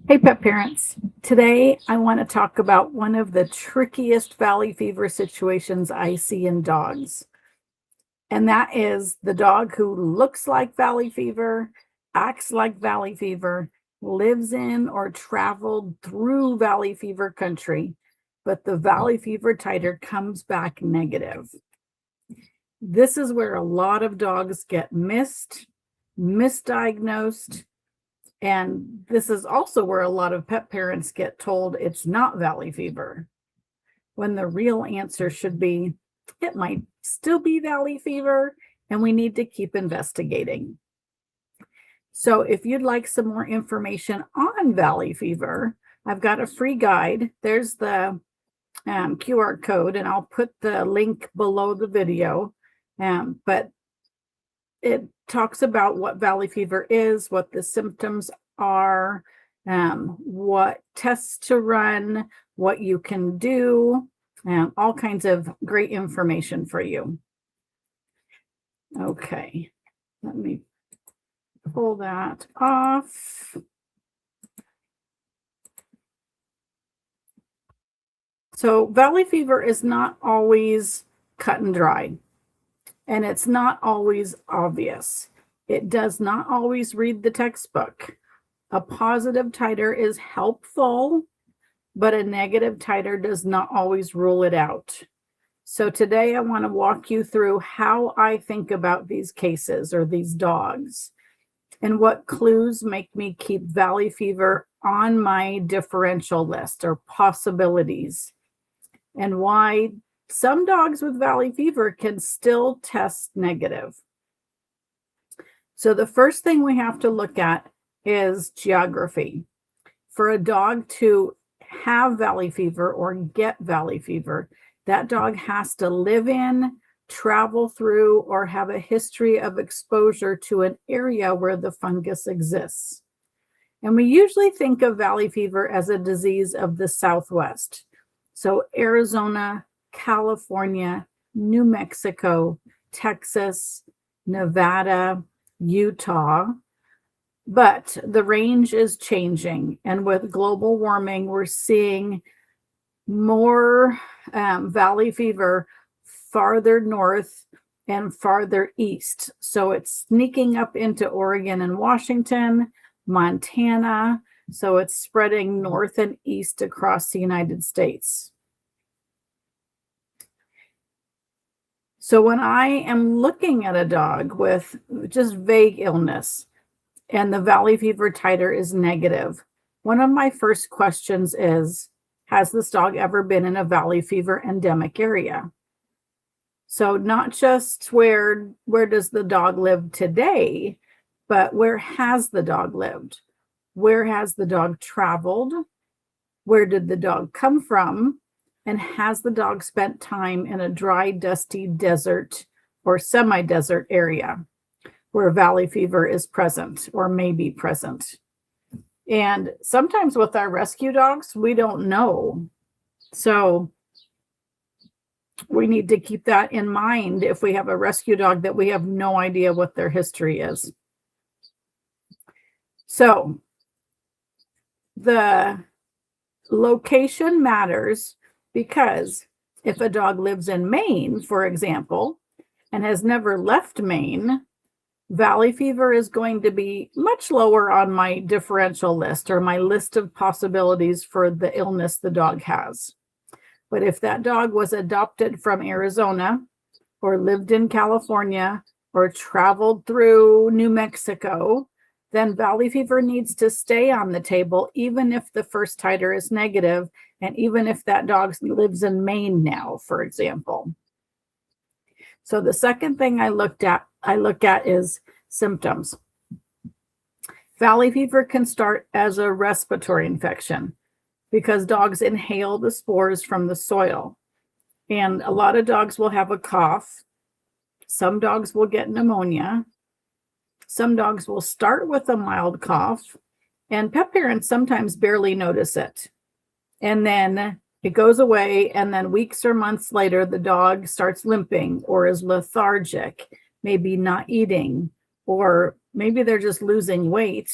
Hey pet parents, today I want to talk about one of the trickiest valley fever situations I see in dogs. And that is the dog who looks like valley fever, acts like valley fever, lives in or traveled through valley fever country, but the valley fever titer comes back negative. This is where a lot of dogs get misdiagnosed, and this is also where a lot of pet parents get told it's not valley fever, when the real answer should be, it might still be valley fever, and we need to keep investigating. So if you'd like some more information on valley fever, I've got a free guide. There's the QR code, and I'll put the link below the video. But it talks about what valley fever is, what the symptoms are, what tests to run, what you can do, all kinds of great information for you. Okay, let me pull that off. So valley fever is not always cut and dry, and it's not always obvious. It does not always read the textbook. A positive titer is helpful, but a negative titer does not always rule it out. So today I want to walk you through how I think about these cases or these dogs, and what clues make me keep valley fever on my differential list or possibilities, and why some dogs with valley fever can still test negative. So the first thing we have to look at is geography. For a dog to have valley fever or get valley fever, that dog has to live in, travel through, or have a history of exposure to an area where the fungus exists. And we usually think of valley fever as a disease of the Southwest. So Arizona, California, New Mexico, Texas, Nevada, Utah. But the range is changing, and with global warming, we're seeing more valley fever farther north and farther east. So it's sneaking up into Oregon and Washington, Montana. So it's spreading north and east across the United States. So when I am looking at a dog with just vague illness and the valley fever titer is negative, one of my first questions is, has this dog ever been in a valley fever endemic area? So not just where does the dog live today, but where has the dog lived? Where has the dog traveled? Where did the dog come from? And has the dog spent time in a dry, dusty desert or semi-desert area where valley fever is present or may be present? And sometimes with our rescue dogs, we don't know. So we need to keep that in mind if we have a rescue dog that we have no idea what their history is. So the location matters, because if a dog lives in Maine, for example, and has never left Maine, valley fever is going to be much lower on my differential list or my list of possibilities for the illness the dog has. But if that dog was adopted from Arizona or lived in California or traveled through New Mexico, then valley fever needs to stay on the table, even if the first titer is negative, and even if that dog lives in Maine now, for example. So the second thing I look at is symptoms. Valley fever can start as a respiratory infection because dogs inhale the spores from the soil. And a lot of dogs will have a cough. Some dogs will get pneumonia. Some dogs will start with a mild cough, and pet parents sometimes barely notice it. And then it goes away, and then weeks or months later, the dog starts limping or is lethargic, maybe not eating, or Maybe they're just losing weight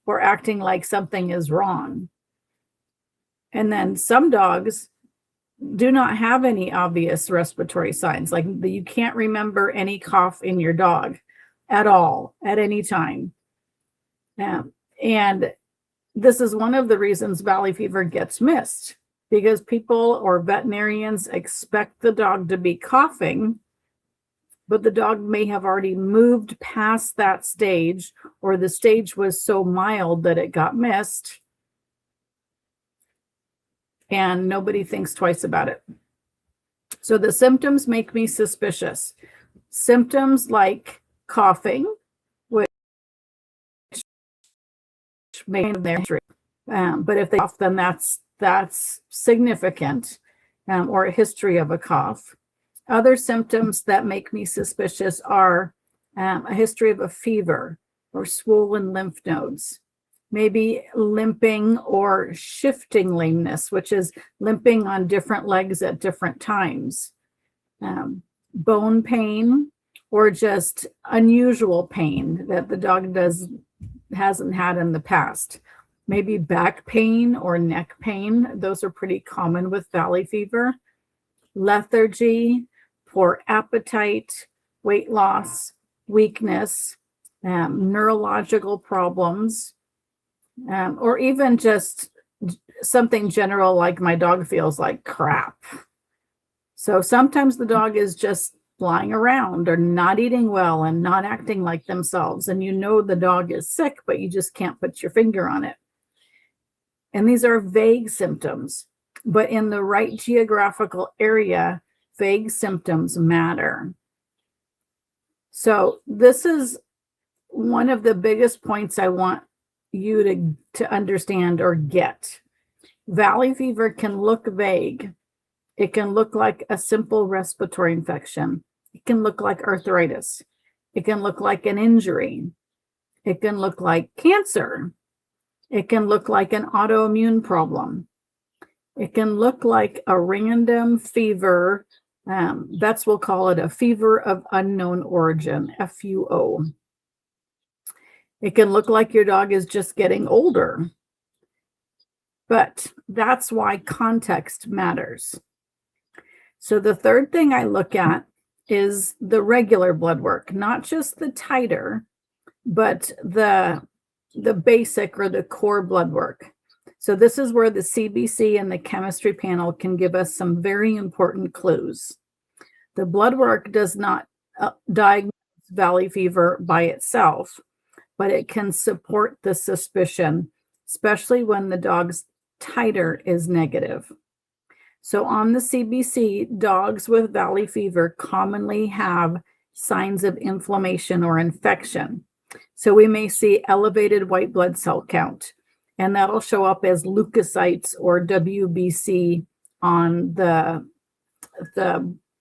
or acting like something is wrong. And then some dogs do not have any obvious respiratory signs. Like you can't remember any cough in your dog at all, at any time. And this is one of the reasons valley fever gets missed, because people or veterinarians expect the dog to be coughing, but the dog may have already moved past that stage, or the stage was so mild that it got missed, and nobody thinks twice about it. So the symptoms make me suspicious. Symptoms like coughing, which may have their history, but if they cough, then that's significant, or a history of a cough. Other symptoms that make me suspicious are a history of a fever or swollen lymph nodes, maybe limping or shifting lameness, which is limping on different legs at different times, bone pain, or just unusual pain that the dog hasn't had in the past. Maybe back pain or neck pain. Those are pretty common with valley fever. Lethargy, poor appetite, weight loss, weakness, neurological problems, or even just something general like my dog feels like crap. So sometimes the dog is just flying around or not eating well and not acting like themselves, and you know the dog is sick, but you just can't put your finger on it. And these are vague symptoms, but in the right geographical area, vague symptoms matter. So this is one of the biggest points I want you to understand or get. Valley fever can look vague. It can look like a simple respiratory infection. It can look like arthritis. It can look like an injury. It can look like cancer. It can look like an autoimmune problem. It can look like a random fever. We'll call it a fever of unknown origin, FUO. It can look like your dog is just getting older. But that's why context matters. So the third thing I look at is the regular blood work, not just the titer, but the basic or the core blood work. So this is where the CBC and the chemistry panel can give us some very important clues. The blood work does not diagnose valley fever by itself, but it can support the suspicion, especially when the dog's titer is negative. So on the CBC, dogs with valley fever commonly have signs of inflammation or infection. So we may see elevated white blood cell count, and that'll show up as leukocytes or WBC on the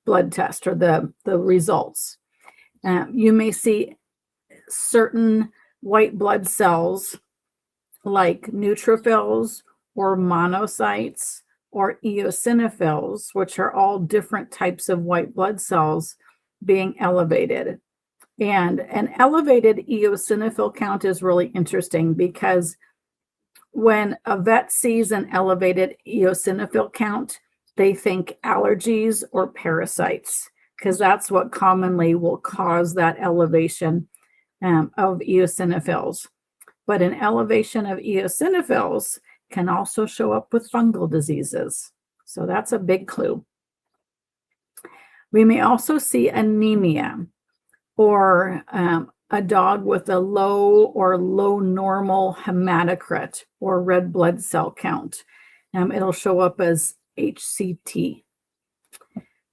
blood test or the results. You may see certain white blood cells like neutrophils or monocytes or eosinophils, which are all different types of white blood cells, being elevated. And an elevated eosinophil count is really interesting, because when a vet sees an elevated eosinophil count, they think allergies or parasites, because that's what commonly will cause that elevation of eosinophils. But an elevation of eosinophils can also show up with fungal diseases. So that's a big clue. We may also see anemia, or a dog with a low or low normal hematocrit or red blood cell count. It'll show up as HCT.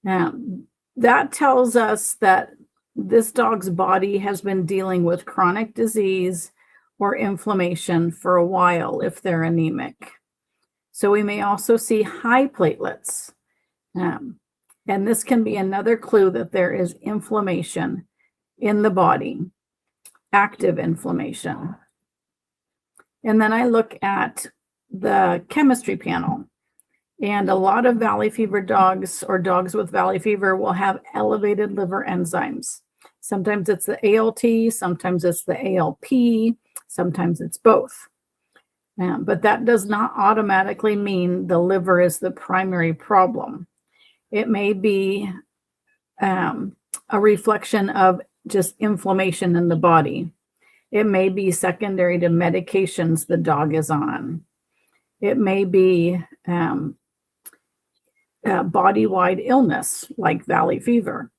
That tells us that this dog's body has been dealing with chronic disease or inflammation for a while if they're anemic. So we may also see high platelets. And this can be another clue that there is inflammation in the body, active inflammation. And then I look at the chemistry panel, and a lot of valley fever dogs or dogs with valley fever will have elevated liver enzymes. Sometimes it's the ALT, sometimes it's the ALP, sometimes it's both. But that does not automatically mean the liver is the primary problem. It may be a reflection of just inflammation in the body. It may be secondary to medications the dog is on. It may be body-wide illness like valley fever.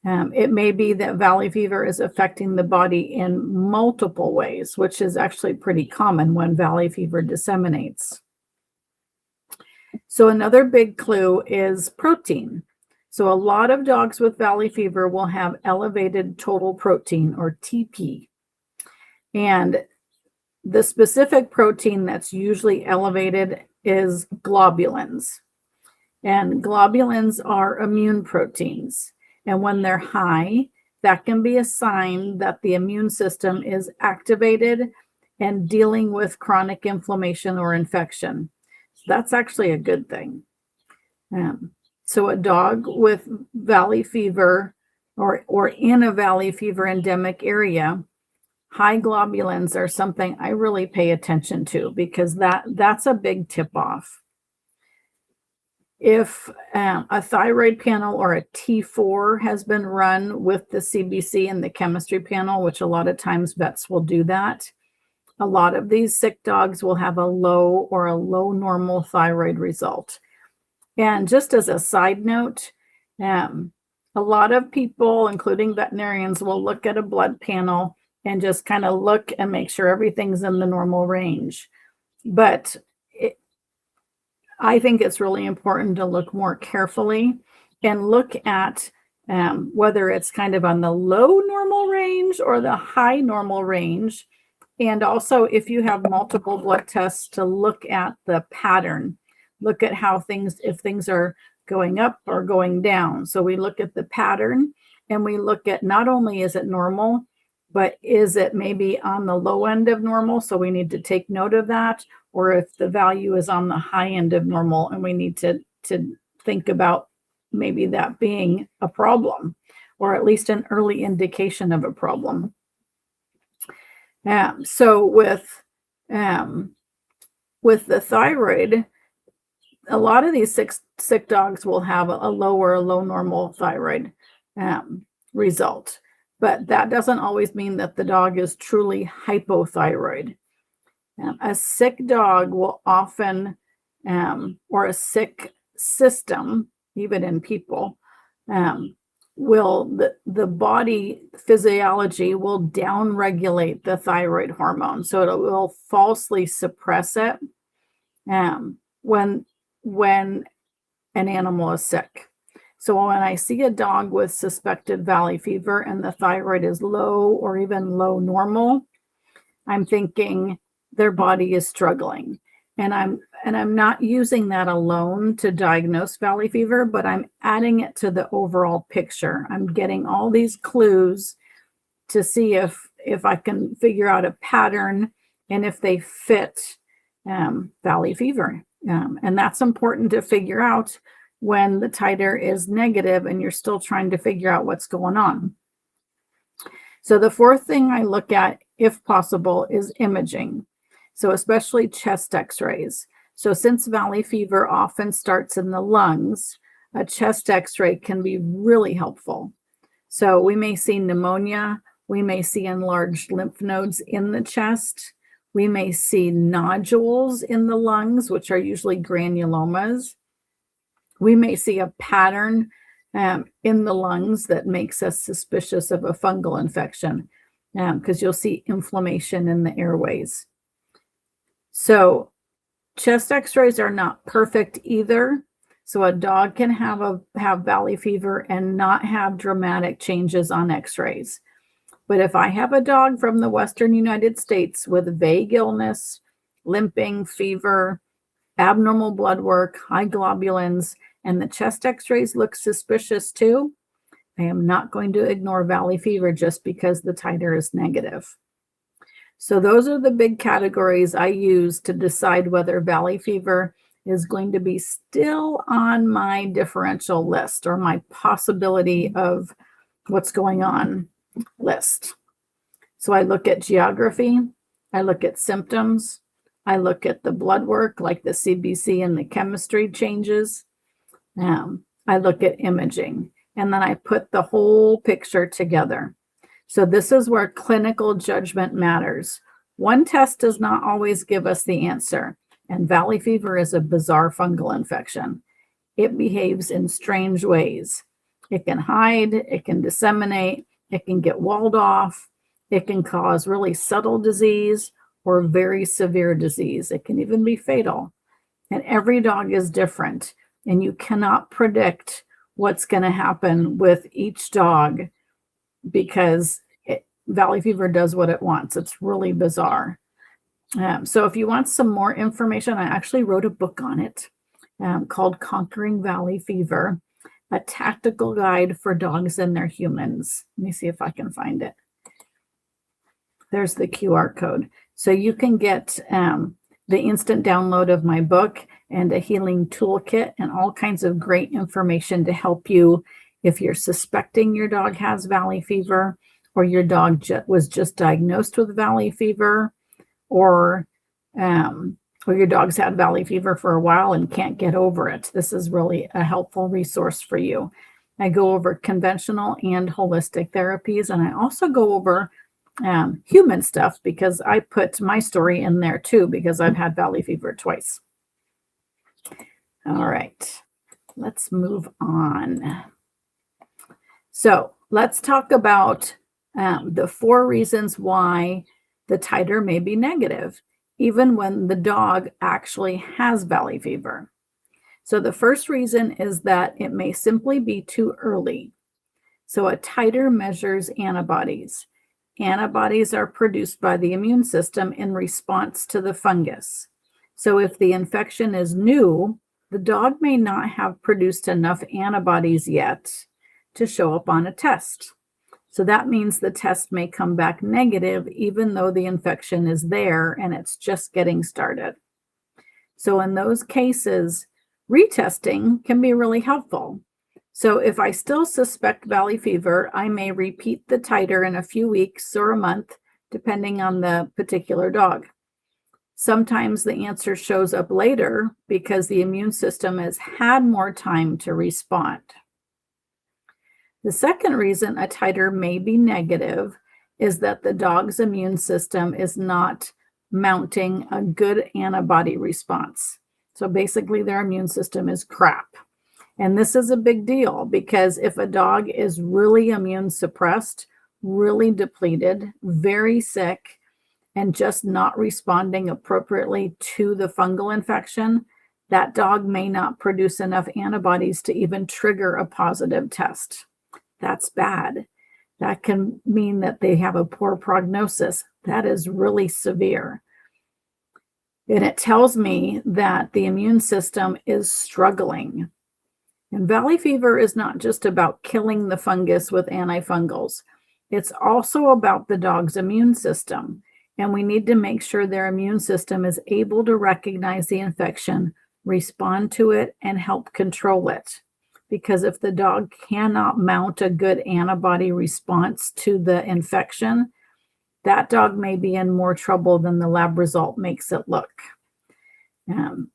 It may be that valley fever is affecting the body in multiple ways, which is actually pretty common when valley fever disseminates. So another big clue is protein. So a lot of dogs with valley fever will have elevated total protein, or TP. And the specific protein that's usually elevated is globulins. And globulins are immune proteins. And when they're high, that can be a sign that the immune system is activated and dealing with chronic inflammation or infection. That's actually a good thing. So a dog with valley fever or in a valley fever endemic area, high globulins are something I really pay attention to, because that's a big tip-off. If a thyroid panel or a T4 has been run with the CBC and the chemistry panel, which a lot of times vets will do that, a lot of these sick dogs will have a low or a low normal thyroid result. And just as a side note, a lot of people, including veterinarians, will look at a blood panel and just kind of look and make sure everything's in the normal range. But I think it's really important to look more carefully and look at whether it's kind of on the low normal range or the high normal range. And also, if you have multiple blood tests, to look at the pattern, look at how if things are going up or going down. So we look at the pattern, and we look at not only is it normal, but is it maybe on the low end of normal? So we need to take note of that. Or if the value is on the high end of normal, and we need to think about maybe that being a problem, or at least an early indication of a problem. So with the thyroid, a lot of these sick dogs will have a low normal thyroid result. But that doesn't always mean that the dog is truly hypothyroid. A sick dog will often, or a sick system, even in people, the body physiology will downregulate the thyroid hormone. So it will falsely suppress it when an animal is sick. So when I see a dog with suspected valley fever and the thyroid is low or even low normal, I'm thinking their body is struggling. And I'm not using that alone to diagnose valley fever, but I'm adding it to the overall picture. I'm getting all these clues to see if I can figure out a pattern and if they fit valley fever. And that's important to figure out when the titer is negative and you're still trying to figure out what's going on. So the fourth thing I look at, if possible, is imaging. So especially chest x-rays. So since valley fever often starts in the lungs, a chest x-ray can be really helpful. So we may see pneumonia, we may see enlarged lymph nodes in the chest, we may see nodules in the lungs, which are usually granulomas. We may see a pattern in the lungs that makes us suspicious of a fungal infection, because you'll see inflammation in the airways. So chest x-rays are not perfect either. So a dog can have valley fever and not have dramatic changes on x-rays. But if I have a dog from the Western United States with vague illness, limping, fever, abnormal blood work, high globulins, and the chest x-rays look suspicious too, I am not going to ignore valley fever just because the titer is negative. So those are the big categories I use to decide whether valley fever is going to be still on my differential list or my possibility of what's going on list. So I look at geography, I look at symptoms, I look at the blood work, like the CBC and the chemistry changes. I look at imaging, and then I put the whole picture together. So this is where clinical judgment matters. One test does not always give us the answer, and valley fever is a bizarre fungal infection. It behaves in strange ways. It can hide, it can disseminate, it can get walled off, it can cause really subtle disease or very severe disease. It can even be fatal. And every dog is different, and you cannot predict what's going to happen with each dog because valley fever does what it wants. It's really bizarre. So if you want some more information, I actually wrote a book on it called Conquering Valley Fever, a tactical guide for dogs and their humans. Let me see if I can find it. There's the QR code. So you can get the instant download of my book and a healing toolkit and all kinds of great information to help you if you're suspecting your dog has valley fever, or your dog was just diagnosed with valley fever, or your dog's had valley fever for a while and can't get over it. This is really a helpful resource for you. I go over conventional and holistic therapies, and I also go over human stuff because I put my story in there too because I've had valley fever twice. All right, let's move on. So let's talk about the 4 reasons why the titer may be negative, even when the dog actually has valley fever. So the first reason is that it may simply be too early. So a titer measures antibodies. Antibodies are produced by the immune system in response to the fungus. So if the infection is new, the dog may not have produced enough antibodies yet to show up on a test. So that means the test may come back negative even though the infection is there and it's just getting started. So in those cases, retesting can be really helpful. So if I still suspect valley fever, I may repeat the titer in a few weeks or a month, depending on the particular dog. Sometimes the answer shows up later because the immune system has had more time to respond. The second reason a titer may be negative is that the dog's immune system is not mounting a good antibody response. So basically their immune system is crap. And this is a big deal because if a dog is really immune suppressed, really depleted, very sick, and just not responding appropriately to the fungal infection, that dog may not produce enough antibodies to even trigger a positive test. That's bad. That can mean that they have a poor prognosis. That is really severe. And it tells me that the immune system is struggling. And valley fever is not just about killing the fungus with antifungals. It's also about the dog's immune system. And we need to make sure their immune system is able to recognize the infection, respond to it, and help control it. Because if the dog cannot mount a good antibody response to the infection, that dog may be in more trouble than the lab result makes it look. And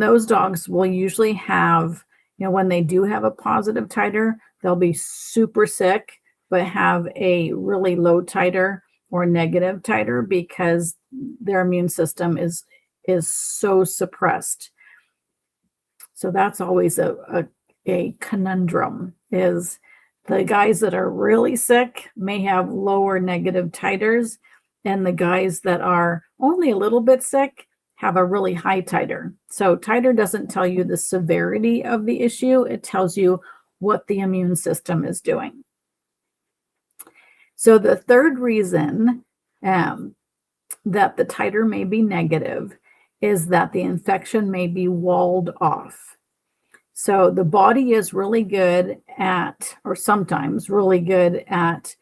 those dogs will usually have, when they do have a positive titer, they'll be super sick, but have a really low titer or negative titer because their immune system is so suppressed. So that's always a conundrum, is the guys that are really sick may have lower negative titers, and the guys that are only a little bit sick have a really high titer. So titer doesn't tell you the severity of the issue. It tells you what the immune system is doing. So the third reason that the titer may be negative is that the infection may be walled off. So the body is really good at, or sometimes really good at,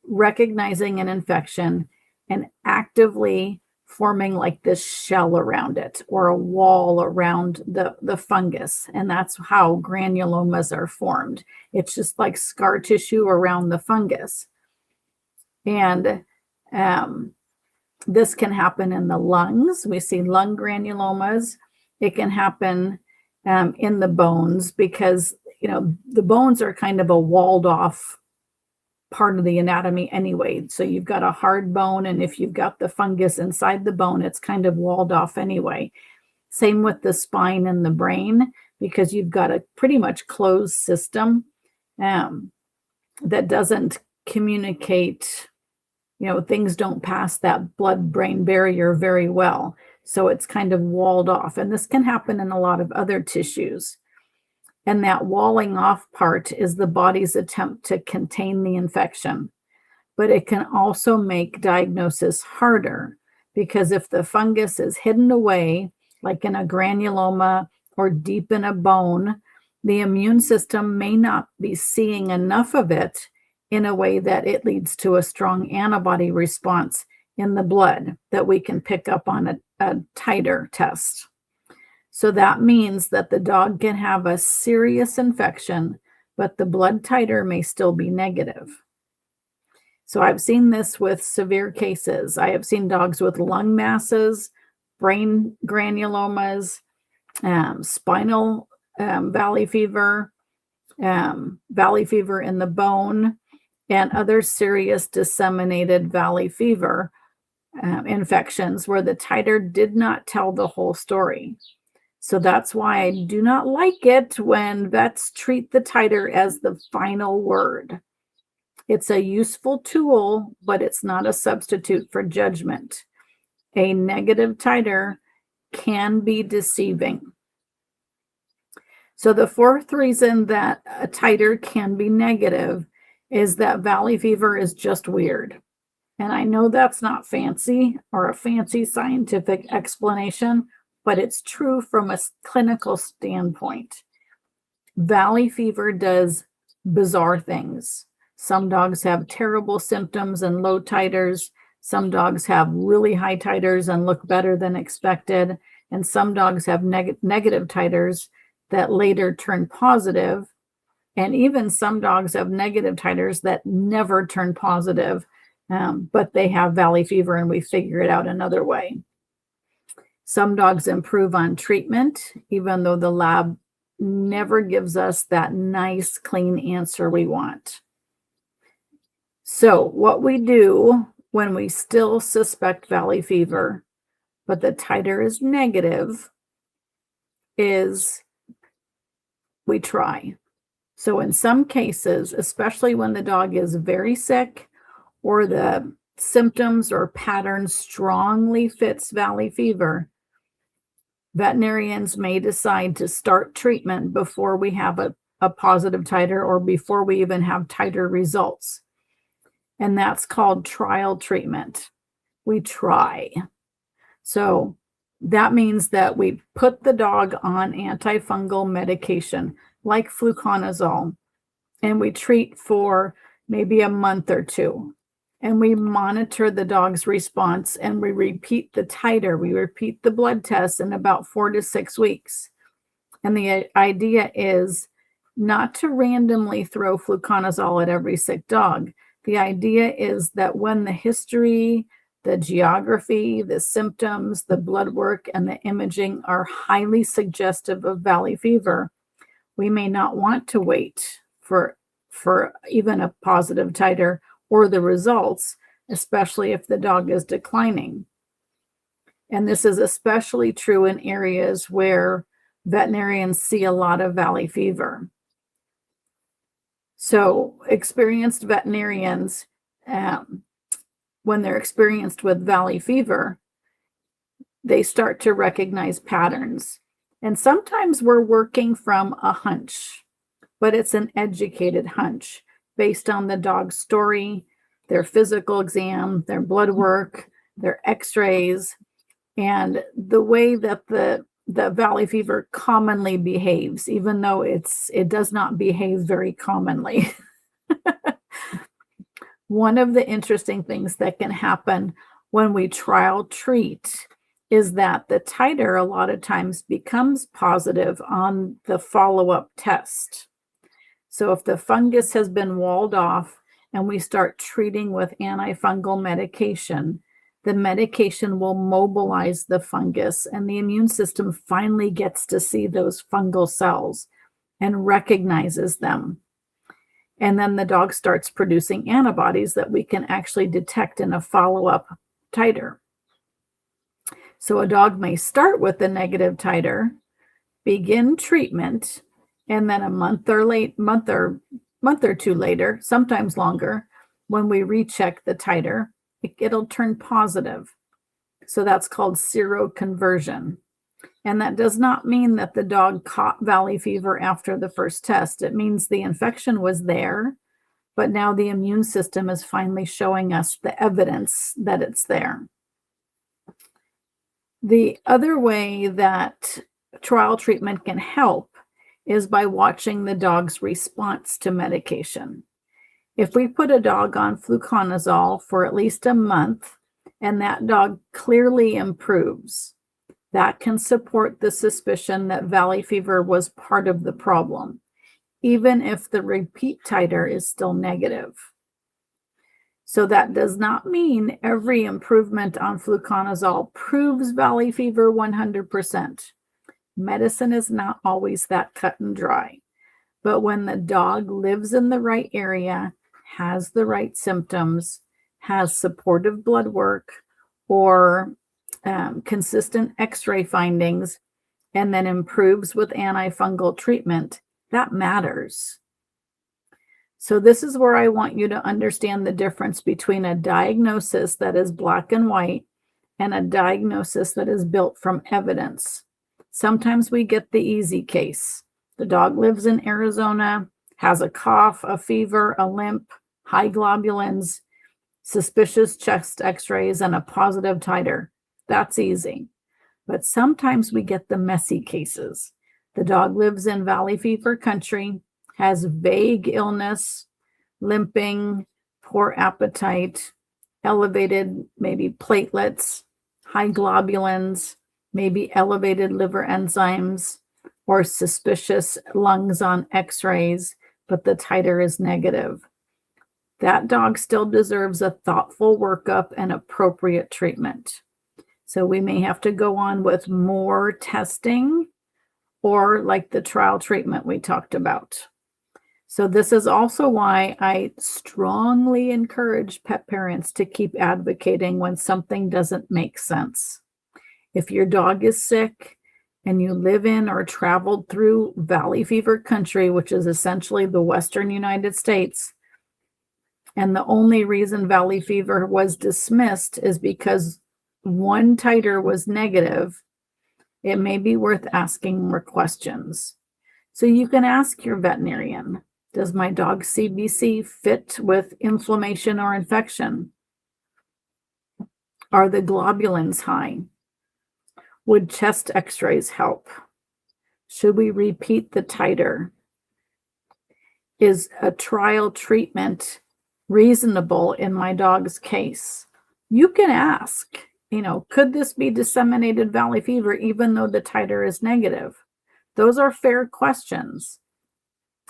recognizing an infection and actively forming like this shell around it or a wall around the fungus. And that's how granulomas are formed. It's just like scar tissue around the fungus. And this can happen in the lungs. We see lung granulomas. It can happen in the bones because, the bones are kind of a walled off part of the anatomy anyway. So you've got a hard bone, and if you've got the fungus inside the bone, it's kind of walled off anyway. Same with the spine and the brain, because you've got a pretty much closed system that doesn't communicate, things don't pass that blood-brain barrier very well. So it's kind of walled off. And this can happen in a lot of other tissues. And that walling off part is the body's attempt to contain the infection. But it can also make diagnosis harder, because if the fungus is hidden away, like in a granuloma or deep in a bone, the immune system may not be seeing enough of it in a way that it leads to a strong antibody response in the blood that we can pick up on a titer test. So that means that the dog can have a serious infection, but the blood titer may still be negative. So I've seen this with severe cases. I have seen dogs with lung masses, brain granulomas, spinal valley fever in the bone, and other serious disseminated valley fever infections where the titer did not tell the whole story. So that's why I do not like it when vets treat the titer as the final word. It's a useful tool, but it's not a substitute for judgment. A negative titer can be deceiving. So the fourth reason that a titer can be negative is that valley fever is just weird. And I know that's not fancy or a fancy scientific explanation, but it's true from a clinical standpoint. Valley fever does bizarre things. Some dogs have terrible symptoms and low titers. Some dogs have really high titers and look better than expected. And some dogs have negative titers that later turn positive. And even some dogs have negative titers that never turn positive, but they have valley fever and we figure it out another way. Some dogs improve on treatment, even though the lab never gives us that nice, clean answer we want. So what we do when we still suspect valley fever, but the titer is negative, is we try. So in some cases, especially when the dog is very sick or the symptoms or pattern strongly fits valley fever, veterinarians may decide to start treatment before we have a positive titer or before we even have titer results. And that's called trial treatment. We try. So that means that we put the dog on antifungal medication like fluconazole, and we treat for maybe a month or two. And we monitor the dog's response, and we repeat the titer. We repeat the blood tests in about 4 to 6 weeks. And the idea is not to randomly throw fluconazole at every sick dog. The idea is that when the history, the geography, the symptoms, the blood work, and the imaging are highly suggestive of valley fever, we may not want to wait for even a positive titer or the results, especially if the dog is declining. And this is especially true in areas where veterinarians see a lot of valley fever. So experienced veterinarians, when they're experienced with valley fever, they start to recognize patterns. And sometimes we're working from a hunch, but it's an educated hunch based on the dog's story, their physical exam, their blood work, their x-rays, and the way that the valley fever commonly behaves, even though it does not behave very commonly. One of the interesting things that can happen when we trial treat is that the titer a lot of times becomes positive on the follow-up test. So if the fungus has been walled off and we start treating with antifungal medication, the medication will mobilize the fungus, and the immune system finally gets to see those fungal cells and recognizes them. And then the dog starts producing antibodies that we can actually detect in a follow-up titer. So a dog may start with a negative titer, begin treatment, and then a month or two later, sometimes longer, when we recheck the titer, it'll turn positive. So that's called seroconversion. And that does not mean that the dog caught valley fever after the first test. It means the infection was there, but now the immune system is finally showing us the evidence that it's there. The other way that trial treatment can help is by watching the dog's response to medication. If we put a dog on fluconazole for at least a month and that dog clearly improves, that can support the suspicion that valley fever was part of the problem, even if the repeat titer is still negative. So that does not mean every improvement on fluconazole proves valley fever 100%. Medicine is not always that cut and dry. But when the dog lives in the right area, has the right symptoms, has supportive blood work or consistent x-ray findings, and then improves with antifungal treatment, that matters. So this is where I want you to understand the difference between a diagnosis that is black and white and a diagnosis that is built from evidence. Sometimes we get the easy case. The dog lives in Arizona, has a cough, a fever, a limp, high globulins, suspicious chest x-rays, and a positive titer. That's easy. But sometimes we get the messy cases. The dog lives in valley fever country, has vague illness, limping, poor appetite, elevated maybe platelets, high globulins, maybe elevated liver enzymes, or suspicious lungs on x-rays, but the titer is negative. That dog still deserves a thoughtful workup and appropriate treatment. So we may have to go on with more testing or like the trial treatment we talked about. So this is also why I strongly encourage pet parents to keep advocating when something doesn't make sense. If your dog is sick and you live in or traveled through valley fever country, which is essentially the Western United States, and the only reason valley fever was dismissed is because one titer was negative, it may be worth asking more questions. So you can ask your veterinarian, does my dog's CBC fit with inflammation or infection? Are the globulins high? Would chest x-rays help? Should we repeat the titer? Is a trial treatment reasonable in my dog's case? You can ask, could this be disseminated valley fever even though the titer is negative? Those are fair questions.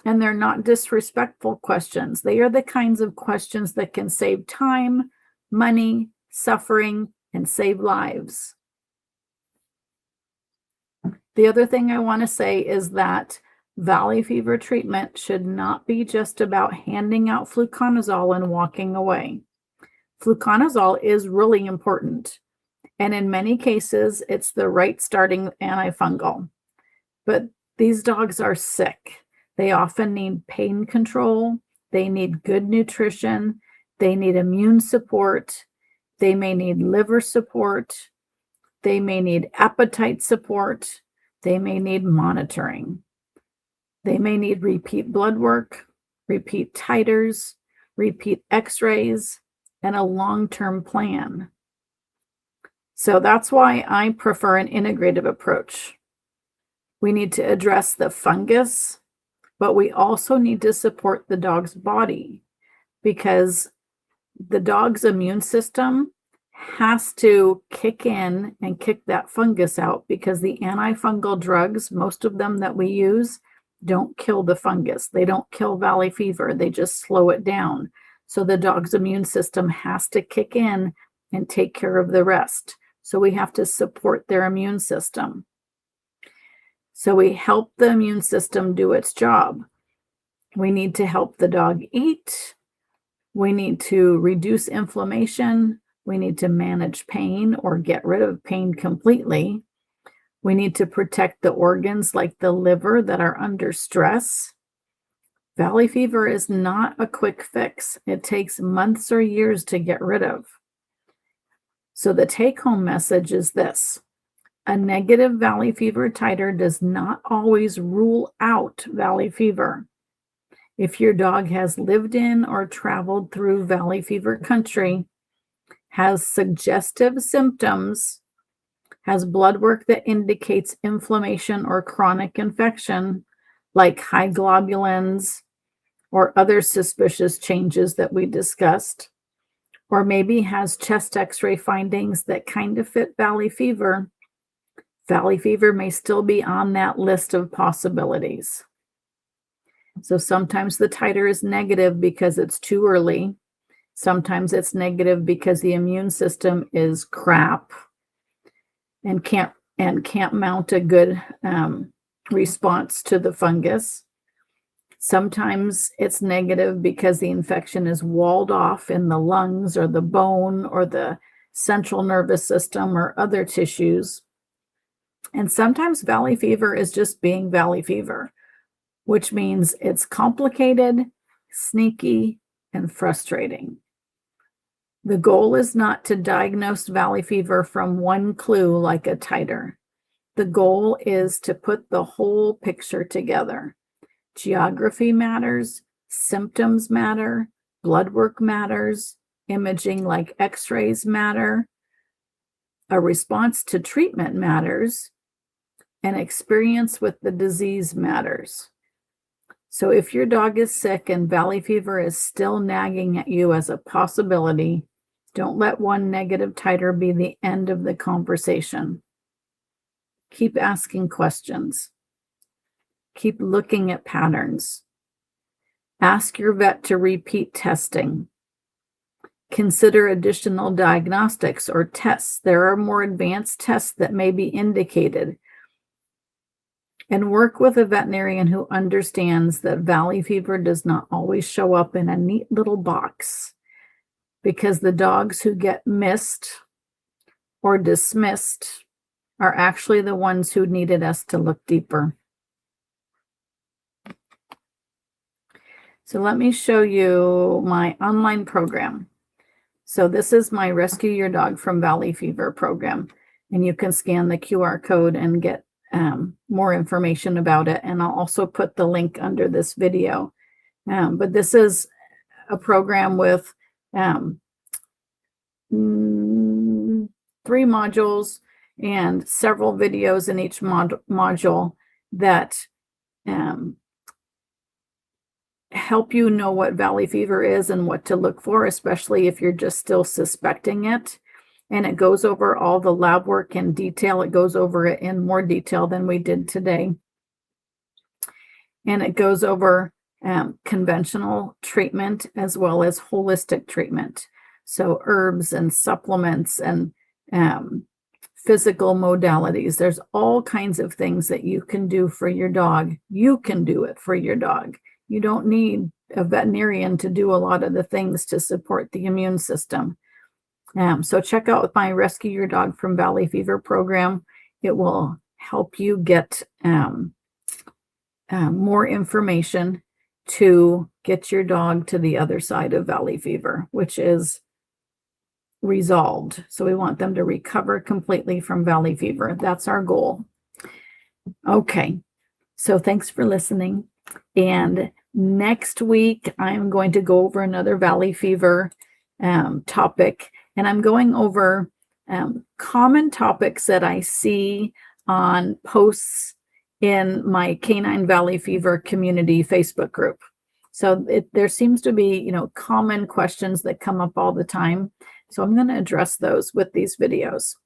And they're not disrespectful questions. They are the kinds of questions that can save time, money, suffering, and save lives. The other thing I want to say is that valley fever treatment should not be just about handing out fluconazole and walking away. Fluconazole is really important. And in many cases, it's the right starting antifungal. But these dogs are sick. They often need pain control. They need good nutrition. They need immune support. They may need liver support. They may need appetite support. They may need monitoring. They may need repeat blood work, repeat titers, repeat x-rays, and a long-term plan. So that's why I prefer an integrative approach. We need to address the fungus, but we also need to support the dog's body because the dog's immune system has to kick in and kick that fungus out because the antifungal drugs, most of them that we use, don't kill the fungus. They don't kill valley fever. They just slow it down. So the dog's immune system has to kick in and take care of the rest. So we have to support their immune system. So we help the immune system do its job. We need to help the dog eat. We need to reduce inflammation. We need to manage pain or get rid of pain completely. We need to protect the organs like the liver that are under stress. Valley fever is not a quick fix. It takes months or years to get rid of. So the take-home message is this: a negative valley fever titer does not always rule out valley fever. If your dog has lived in or traveled through valley fever country, has suggestive symptoms, has blood work that indicates inflammation or chronic infection, like high globulins or other suspicious changes that we discussed, or maybe has chest x-ray findings that kind of fit valley fever may still be on that list of possibilities. So sometimes the titer is negative because it's too early. Sometimes it's negative because the immune system is crap and can't mount a good response to the fungus. Sometimes it's negative because the infection is walled off in the lungs or the bone or the central nervous system or other tissues. And sometimes valley fever is just being valley fever, which means it's complicated, sneaky, and frustrating. The goal is not to diagnose valley fever from one clue like a titer. The goal is to put the whole picture together. Geography matters, symptoms matter, blood work matters, imaging like x-rays matter, a response to treatment matters, and experience with the disease matters. So if your dog is sick and valley fever is still nagging at you as a possibility, don't let one negative titer be the end of the conversation. Keep asking questions. Keep looking at patterns. Ask your vet to repeat testing. Consider additional diagnostics or tests. There are more advanced tests that may be indicated. And work with a veterinarian who understands that valley fever does not always show up in a neat little box, because the dogs who get missed or dismissed are actually the ones who needed us to look deeper. So let me show you my online program. So this is my Rescue Your Dog from Valley Fever program, and you can scan the QR code and get more information about it. And I'll also put the link under this video. But this is a program with 3 modules and several videos in each module that help you know what valley fever is and what to look for, especially if you're just still suspecting it. And it goes over all the lab work in detail. It goes over it in more detail than we did today. And it goes over conventional treatment as well as holistic treatment. So herbs and supplements and physical modalities. There's all kinds of things that you can do for your dog. You can do it for your dog. You don't need a veterinarian to do a lot of the things to support the immune system. So check out my Rescue Your Dog from Valley Fever program. It will help you get more information to get your dog to the other side of valley fever, which is resolved. So we want them to recover completely from valley fever. That's our goal. Okay, so thanks for listening. And next week, I'm going to go over another valley fever topic. And I'm going over common topics that I see on posts in my Canine Valley Fever community Facebook group. So there seems to be, common questions that come up all the time. So I'm going to address those with these videos.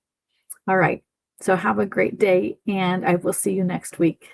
All right. So have a great day, and I will see you next week.